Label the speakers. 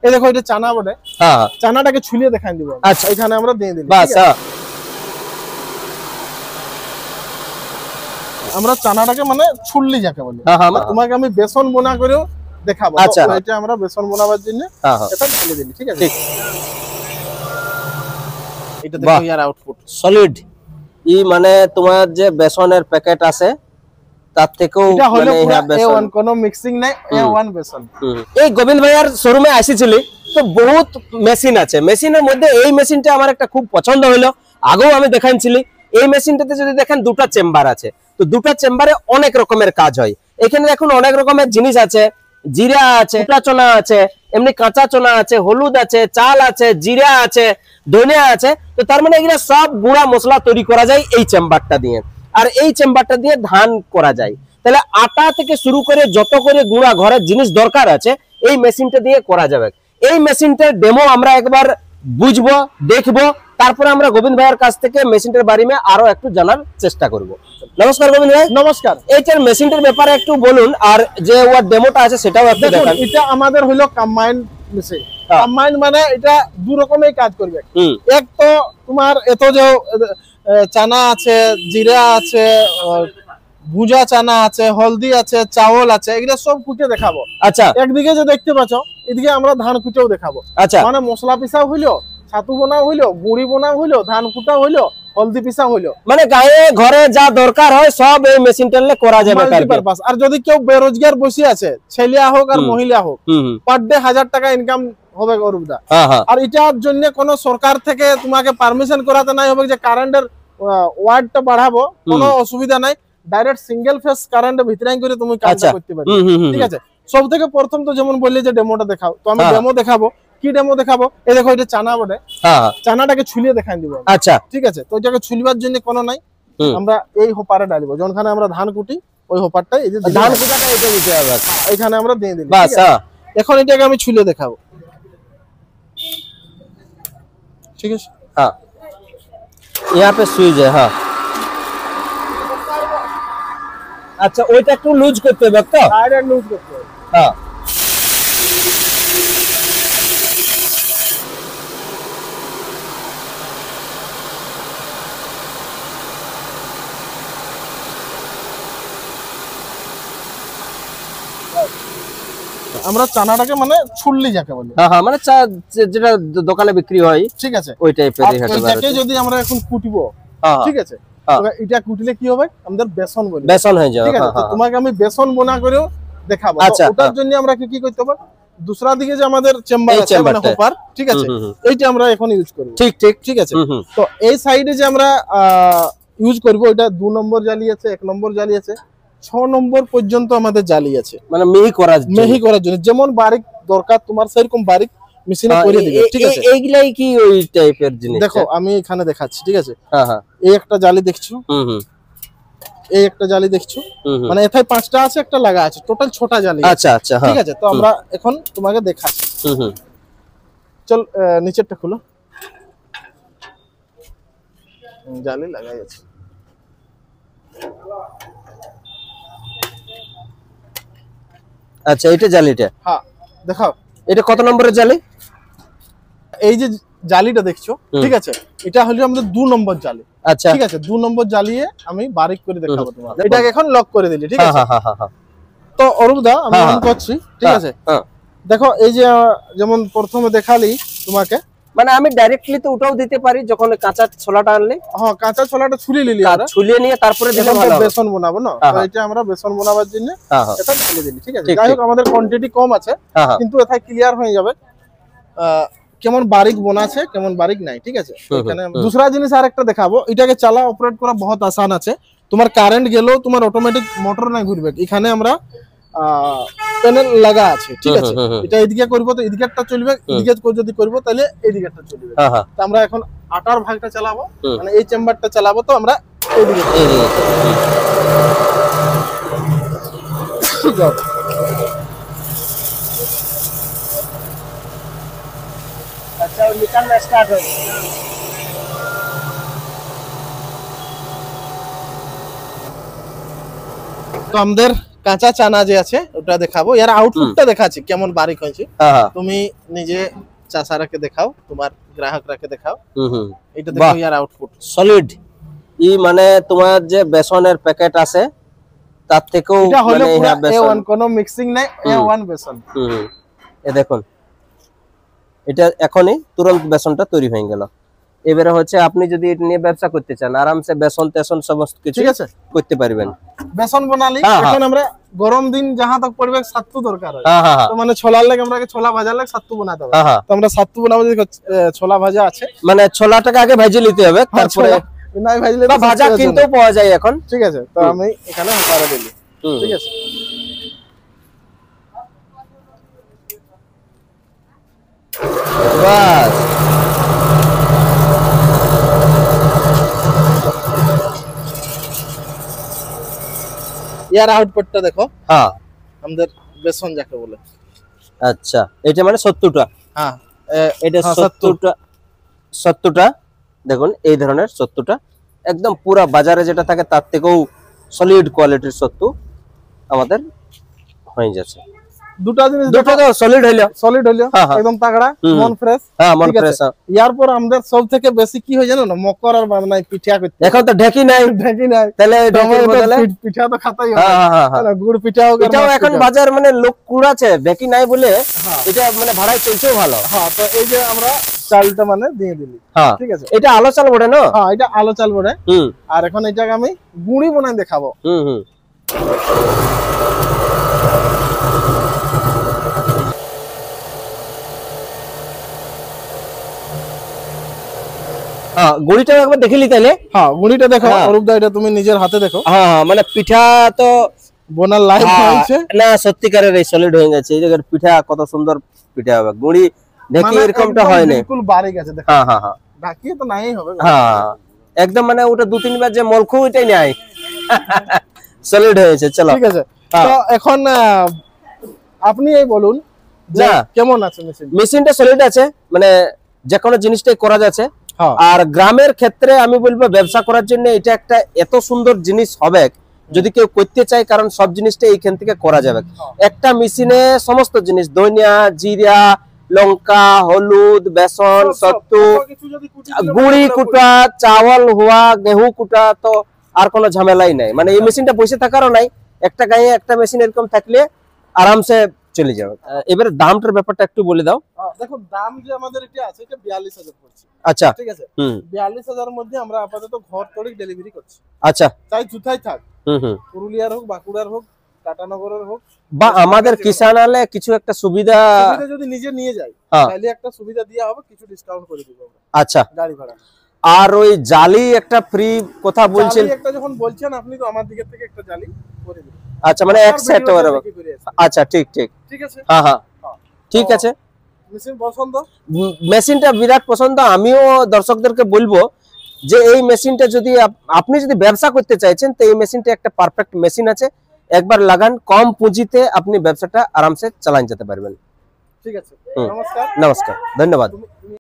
Speaker 1: এই দেখো এটা চানা বলে। হ্যাঁ, চানাটাকে ছুলিয়ে দেখাই দিব। আচ্ছা, এখানে আমরা দিয়ে দিই বাস। আমরা চানাটাকে মানে ছুললি যাকে বলে। তোমাকে আমি বেসন বোনা করেও দেখাবো। আচ্ছা, এটা আমরা বেসন বোনাবার জন্য এটা ঢেলে দিই, ঠিক আছে? এটা দেখো ইয়ার আউটপুট সলিড। ই মানে তোমার যে বেসনের প্যাকেট আছে তার থেকেও মানে A1 কোনো মিক্সিং নাই, A1 বেসন। এই গোবিন্দ ভাইয়ার শোরুমে আসিছিলি তো বহুত মেশিন আছে। মেশিনের মধ্যে এই মেশিনটা আমার একটা খুব পছন্দ হলো। আগেও আমি দেখাইছিলি। এই মেশিনটাতে যদি দেখেন দুটো চেম্বার আছে, তো দুটো চেম্বারে অনেক রকমের কাজ হয়। এখানে দেখুন অনেক রকমের জিনিস আছে, জিরা আছে, গোটা চনা আছে, এমনি কাঁচা চনা আছে, হলুদ আছে, চাল আছে, জিরা আছে, ধনিয়া আছে। তো তার মানে এগুলা সব গুঁড়া মশলা তৈরি করা যায় এই চেম্বারটা দিয়ে। আর এই চেম্বারটা দিয়ে ধান করা যায়। তাহলে আটা থেকে শুরু করে যত করে গুঁড়া ঘরের জিনিস দরকার আছে এই মেশিনটা দিয়ে করা যাবে। এই মেশিনটার ডেমো আমরা একবার বুঝবো, দেখবো, তারপরে আমরা গোবিন্দ ভাইয়ের কাছ থেকে মেশিনটার বারে মে আরো একটু জানার চেষ্টা করব। নমস্কার গোবিন্দ ভাই। নমস্কার। এইটার মেশিনটার ব্যাপারে একটু বলুন, আর যে ওর ডেমোটা আছে সেটাও একটু দেখান। এটা আমাদের হলো কম্বাইন্ড মেশিন। কম্বাইন্ড মানে এটা দুই রকমের কাজ করবে। এক তো তোমার এত যে চানা আছে, জিরা আছে, ভুজা চানা আছে, হলদি আছে, চাউল আছে, এগুলা সব কুটে দেখাবো। আচ্ছা, একদিকে যে দেখতে পাচ্ছ এদিকে আমরা ধান কুটেও দেখাবো। আচ্ছা, মানে মশলা পিসাও হইলো, ছাতু বোনাও হইলো, গুড়ি বোনাও হইলো, ধান কুটা হইলো, হলদি পিসা হইলো, মানে গায়ে ঘরে যা দরকার হয় সব এই মেশিনটালে করা যাবে। আর যদি কেউ বেরোজগার বসে আছে, ছেলিয়া হোক আর মহিলা হোক, পার ডে 1000 টাকা ইনকাম হবে গরুদা। আর এটার জন্য কোন সরকার থেকে তোমাকে পারমিশন করাতে নাই হবে যে কারেন্টের ওয়াটটা বাড়াবো, কোনো অসুবিধা নাই। ডাইরেক্ট সিঙ্গেল ফেজ কারেন্টের ভিতরে করে তুমি কাজটা করতে পারবে। ঠিক আছে, সবথেকে প্রথম তো যেমন বললে যে ডেমোটা দেখাও, তো আমি ডেমো দেখাবো। কি ডেমো দেখাবো? এই দেখো এটা চানা বলে। চানাটাকে ছুলিয়ে দেখাই দিব। আচ্ছা, ঠিক আছে। তো এটাকে ছুলিবার জন্য কোনো নাই, আমরা এই হোপারে ডালবো। যখনখানে আমরা ধান কুটি ওই হোপারটাই, এই যে ধান কুটাটা এটা দিতে হবে, এখানে আমরা দিয়ে দিই বাস। এখন এটাকে আমি ছুলিয়ে দেখাবো, ঠিক আছে? হ্যাঁ, यहाँ पे সুইচ है। হ্যাঁ, আচ্ছা, ওইটা একটু লুজ করতে হবে তো? ডাইরেক্ট লুজ করতে হবে। হ্যাঁ, আমরা চানাটাকে মানে ছুললি যাকে বলে। হ্যাঁ হ্যাঁ, মানে যেটা দোকানে বিক্রি হয়, ঠিক আছে, ওই টাইপের। এটাকে যদি আমরা এখন কুটবো, ঠিক আছে, এটা কুটলে কি হবে? আমাদের বেসন বলে, বেসন হয়ে যাবে। ঠিক আছে, তো তোমাকে আমি বেসন বোনা করেও দেখাবো। আচ্ছা, ওটার জন্য আমরা কি কি করতে হবে? দুসরা দিকে যে আমাদের চেম্বার আছে মানে হোপার, ঠিক আছে, এইটা আমরা এখন ইউজ করব। ঠিক ঠিক, ঠিক আছে। তো এই সাইডে যে আমরা ইউজ করব, এটা 2 নম্বর জালি আছে, 1 নম্বর জালি আছে, 6 নম্বর পর্যন্ত আমাদের জালি আছে, মানে মিহি করার জন্য। যেমন বারিক দরকার তোমার সেরকম বারিক মেশিনে করে দিবে। ঠিক আছে, এইগুলাই কি ওই টাইপের জিনিস? দেখো আমি এখানে দেখাচ্ছি, ঠিক আছে? হ্যাঁ হ্যাঁ, এই একটা জালি দেখছো, এই একটা জালি দেখছো, মানে এটাই 5টা আছে, একটা লাগা আছে, টোটাল 6টা জালি। আচ্ছা আচ্ছা, ঠিক আছে। তো আমরা এখন তোমাকে দেখাচ্ছি। চল নিচেরটা খুলো, জালি লাগাই আছে। আচ্ছা, এটা জালিটা? হ্যাঁ, দেখাও এটা কত নম্বরের জালি? এই যে জালিটা দেখছো, ঠিক আছে, এটা হলো আমাদের 2 নম্বর জালি। আচ্ছা, ঠিক আছে, 2 নম্বর জালিয়ে আমি বারিক করে দেখাবো তোমাকে। এটাকে এখন লক করে দিলি, ঠিক আছে? হ্যাঁ হ্যাঁ হ্যাঁ। তো অরূপদা আমি অন করছি, ঠিক আছে? দেখো এই যে যেমন প্রথমে দেখালি তোমাকে, মানে আমি ডাইরেক্টলি তো ওটাও দিতে পারি যখন কাঁচা ছোলাটা আনলি। হ্যাঁ, কাঁচা ছোলাটা ছুলিয়ে নিলি, আমরা ছুলিয়ে নিয়ে তারপরে দিলে ভালো হবে। বেসন বানাবো না, তো এটা আমরা বেসন বানাবার জন্য এটা ঢেলে দিলি, ঠিক আছে? যাই হোক, আমাদের কোয়ান্টিটি কম আছে, কিন্তু এটা ক্লিয়ার হয়ে যাবে কেমন বারিক বোনাছে, কেমন বারিক নাই, ঠিক আছে? এখানে दूसरा জিনিস আরেকটা দেখাবো। এটাকে চালা অপারেট করা বহুত আসান আছে। তোমার কারেন্ট গেলেও তোমার অটোমেটিক মোটর নাই ঘুরবে। এখানে আমরা প্যানেল লাগা আছে, ঠিক আছে? এটা এদিকে করব তো এদিকেরটা চলবে, এদিকে যদি করব তাহলে এদিকেরটা চলবে। তো আমরা এখন আটার ভাগটা চালাবো, মানে এই চেম্বারটা চালাবো, তো আমরা এদিকে আচ্ছা, নিকালনা স্টার্ট হবে। তো আমাদের
Speaker 2: কাঁচা চানা যে আছে ওটা দেখাবো, এর আউটপুটটা দেখাচ্ছি কেমন বারিক হয়েছে। তুমি নিজে চাষারাকে দেখাও, তোমার গ্রাহকরাকে দেখাও। এটা দেখো এর আউটপুট
Speaker 1: সলিড। ই মানে তোমার যে বেসনের প্যাকেট আছে তার থেকেও
Speaker 2: মানে ইহা বেসন, কোনো মিক্সিং নাই, A1 বেসন।
Speaker 1: এ দেখুন, এটা এখনই তুরন্ত বেসনটা তৈরি হয়ে গেল। এবারে হচ্ছে আপনি যদি এটা নিয়ে ব্যবসা করতে চান, আরামসে বেসন তেসন সমস্ত কিছু
Speaker 2: ঠিক আছে
Speaker 1: করতে পারবেন।
Speaker 2: বেসন বানালি এখন আমরা গরম দিন যাহা তক পড়বে সাত্তু দরকার হয়, তো মানে ছোলার লাগে আমরা ছোলা ভাজার লাগে সাত্তু বানাতে হবে। তো আমরা সাত্তু বানাবো, ছোলা ভাজা আছে, মানে
Speaker 1: ছোলাটাকে আগে ভেজে নিতে হবে, তারপরে
Speaker 2: নাই ভাজলে
Speaker 1: বা ভাজা কিনতেও পাওয়া যায় এখন।
Speaker 2: ঠিক আছে, তো আমি এখানে করে দিলি। ঠিক আছে,
Speaker 1: বাস
Speaker 2: ইয়ার আউটপুটটা দেখো। হ্যাঁ, আমাদের বেসন যাকে বলে।
Speaker 1: আচ্ছা, এটা মানে 70টা।
Speaker 2: হ্যাঁ,
Speaker 1: এটা 70টা দেখুন, এই ধরনের 70টা একদম পুরা বাজারে যেটা থাকে তার থেকেও সলিড কোয়ালিটির 70 আমাদের হয়ে যাচ্ছে।
Speaker 2: দুটো জিনিস
Speaker 1: দুটো তো সলিড হইলো,
Speaker 2: একদম তাগড়া, মন ফ্রেশ।
Speaker 1: হ্যাঁ, মন ফ্রেশ।
Speaker 2: ইয়ার পর আমাদের সবথেকে বেশি কি হয় জানো না, মকর আর বানাই পিঠা করতে।
Speaker 1: এখন তো ঢেকি নাই, তাহলে ঢেকির বদলে
Speaker 2: পিঠা তো খাতাই হবে। হ্যাঁ, গুড় পিঠাও
Speaker 1: এটাও এখন বাজার মানে লোক কুড়াচ্ছে, ঢেকি নাই বলে এটা মানে ভাড়ায় চলছেও ভালো।
Speaker 2: হ্যাঁ, তো এই যে আমরা চালটা মানে দিয়ে দিলি। ঠিক আছে,
Speaker 1: এটা আলো চাল বড়ে না?
Speaker 2: হ্যাঁ, এটা আলো চাল বড়ে। আর এখন এটাকে আমি গুড়ি বানাই দেখাবো।
Speaker 1: গুড়িটা একবার দেখিলি তাইলে?
Speaker 2: হ্যাঁ, গুড়িটা দেখো অরূপদা, এটা তুমি নিজের হাতে দেখো।
Speaker 1: হ্যাঁ, মানে পিঠা তো
Speaker 2: বোনার লাইভ হয়েছে
Speaker 1: না, সত্যিকারের এই সলিড হয়ে গেছে। এই জায়গার পিঠা কত সুন্দর পিঠা হবে। গুড়ি ঢেকি এরকমটা হয় না,
Speaker 2: বিলকুল বারিক আছে দেখো।
Speaker 1: হ্যাঁ হ্যাঁ হ্যাঁ,
Speaker 2: ঢাকি তো নাই হবে।
Speaker 1: হ্যাঁ, একদম মানে ওটা 2-3 বার যে মলখু ওইটাই নাই, সলিড হয়েছে। চলো,
Speaker 2: ঠিক আছে। তো এখন আপনি এই বলুন যে কেমন আছে মেশিন?
Speaker 1: মেশিনটা সলিড আছে, মানে যে কোনো জিনিসটাই করা যাচ্ছে। আর গ্রামের ক্ষেত্রে আমি বলবো ব্যবসা করার জন্য এটা একটা এত সুন্দর জিনিস হবে যদি কেউ করতে চায়, কারণ সব জিনিসটা এইখান থেকে করা যাবে। একটা মেশিনে সমস্ত জিনিস, ধনিয়া, জিরা, লঙ্কা, হলুদ, বেসন, সত্তু, গুড়ি কুটা, চাওয়াল হওয়া, গেহু কুটা, তো আর কোনো ঝামেলাই নাই। মানে এই মেশিনটা বসে থাকারও নাই, একটা গায়ে একটা মেশিন এরকম থাকলে আরামসে চলে যাবে। এবারে দামটার ব্যাপারটা একটু বলে দাও।
Speaker 2: দেখো, দাম যে আমাদের এটা আছে, এটা 42,000 পড়ছে।
Speaker 1: আচ্ছা,
Speaker 2: ঠিক আছে, 42,000 এর মধ্যে আমরা আপাতত ঘর তড়িক ডেলিভারি করছি।
Speaker 1: আচ্ছা,
Speaker 2: চাই জুতাই থাক, পুরুলিয়ার হোক, বাঁকুড়ার হোক, টাটানগরের হোক,
Speaker 1: বা আমাদের কিষানালে কিছু একটা সুবিধা
Speaker 2: যদি নিজে নিয়ে যায় তাহলে একটা সুবিধা দেওয়া হবে, কিছু ডিসকাউন্ট করে দিব আমরা।
Speaker 1: আচ্ছা,
Speaker 2: গাড়ি ভাড়া।
Speaker 1: আর ওই জালি একটা ফ্রি কথা বলছেন,
Speaker 2: একটা যখন বলছেন আপনি, তো আমার দিকে থেকে একটা জালি করে দিন।
Speaker 1: আচ্ছা, মানে এক সেট হবে। আচ্ছা, ঠিক ঠিক
Speaker 2: ঠিক আছে।
Speaker 1: হ্যাঁ হ্যাঁ, ঠিক আছে।
Speaker 2: মেশিন পছন্দ,
Speaker 1: মেশিনটা বিরাট পছন্দ। আমিও দর্শকদেরকে বলবো যে এই মেশিনটা যদি আপনি যদি ব্যবসা করতে চাইছেন, তো এই মেশিনটা একটা পারফেক্ট মেশিন আছে। একবার লাগান, কম পুঁজিতে আপনি ব্যবসাটা আরামসে চালান যেতে পারবেন।
Speaker 2: ঠিক আছে, নমস্কার।
Speaker 1: নমস্কার, ধন্যবাদ।